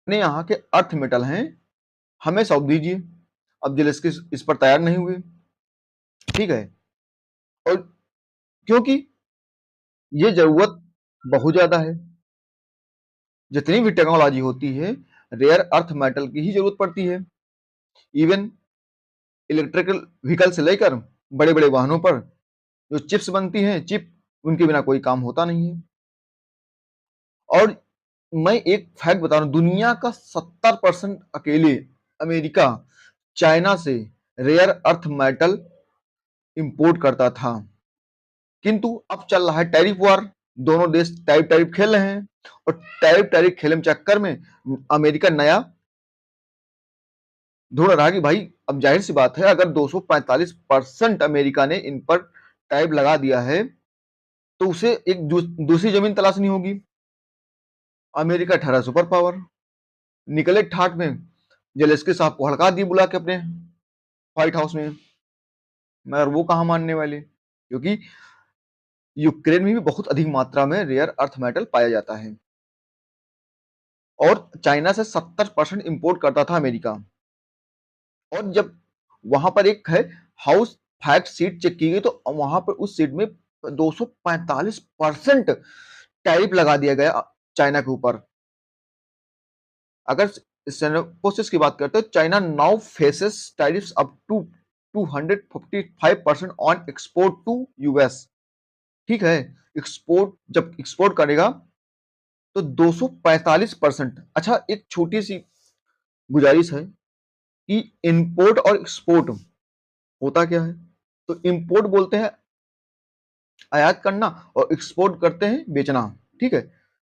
अपने यहाँ के अर्थ मेटल हैं, हमें सौंप दीजिए। अब ज़ेलेंस्की इस पर तैयार नहीं हुए, ठीक है? और क्योंकि ये ज़रूरत बहुत ज़्यादा है। जितनी भी टेक्नोलॉजी होती है, रेयर अर्थ मेटल की ही ज़रूरत पड़ती है। इवन इलेक्ट्रिकल व्हीकल से लेकर बड़े-बड़े वाहनों पर जो चिप्स बनती हैं, चिप, उनके बिना कोई काम होता नहीं है। और मैं एक फैक्ट बता रहा हूँ, दुनिया का 70% अकेले अमेरिका चाइना से रेयर अर्थ मेटल इंपोर्ट करता था। किंतु अब चल रहा है टैरिफ वॉर, दोनों देश टैरिफ खेल रहे हैं, और टैरिफ खेलने के चक्कर में अमेरिका नया ढूंढ रहा है कि भाई अब जाहिर सी बात है, अगर 245% अमेरिका ने इन पर टैरिफ लगा दिया है, तो उसे एक दूसरी जमीन तलाशनी होगी। अमेरिका ठहरा सुपर पावर, निकले ठाट में, जेलेंस्की साहब को हड़का दिए बुला के अपने व्हाइट हाउस में, मगर वो कहाँ मानने वाले, क्योंकि यूक्रेन में भी बहुत अधिक मात्रा में रेयर अर्थ मेटल पाया जाता है, और चाइना से 70% इंपोर्ट करता था अमेरिका। और जब वहां पर एक है हाउस फैक्ट सीट चेक की गई, तो वहां पर उस सीट में 245% टैरिफ लगा दिया गया चाइना के ऊपर। अगर प्रोसेस की बात करते हैं, China now faces tariffs up to 255% on export to US. ठीक है, एक्सपोर्ट जब एक्सपोर्ट करेगा तो 245%। अच्छा, एक छोटी सी गुजारिश है कि इंपोर्ट और एक्सपोर्ट होता क्या है? तो इंपोर्ट बोलते हैं आयात करना, और एक्सपोर्ट करते हैं बेचना, ठीक है?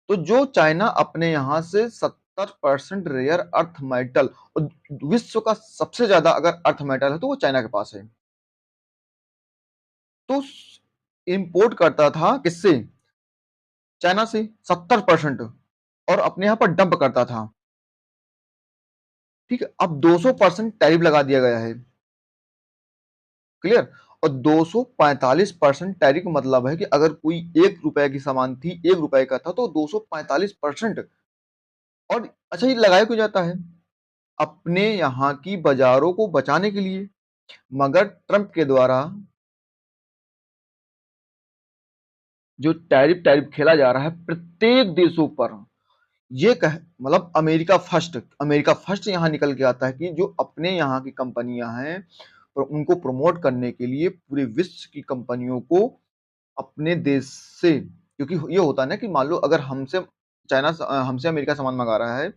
तो जो चाइना अपने यहां से 70% रेयर अर्थ मेटल, और विश्व का सबसे ज्यादा अगर अर्थ मेटल है तो वो चाइना के पास है, तो इंपोर्ट करता था किससे? चाइना से 70%, और अपने यहां पर डंप करता था। ठीक है, अब 200% टैरिफ लगा दिया गया है, क्लियर? और 245% टैरिफ का मतलब है कि अगर कोई 1 रुपए की सामान थी, 1 रुपए का था, तो 245%। और अच्छा, ये लगाया क्यों जाता है? अपने यहाँ की बाजारों को बचाने के लिए। मगर ट्रंप के द्वारा जो टैरिफ खेला जा रहा है प्रत्येक देशों पर, ये कह मतलब अमेरिका फर्स्ट यहाँ निकल के आता है कि जो अपने यहाँ की कंपनियां हैं, और उनको प्रमोट करने के लिए पूरे विश्व की कंपनियों को अपने देश से, क्योंकि ये होता है ना कि मान लो अगर हमसे अमेरिका सामान मंगा रहा है,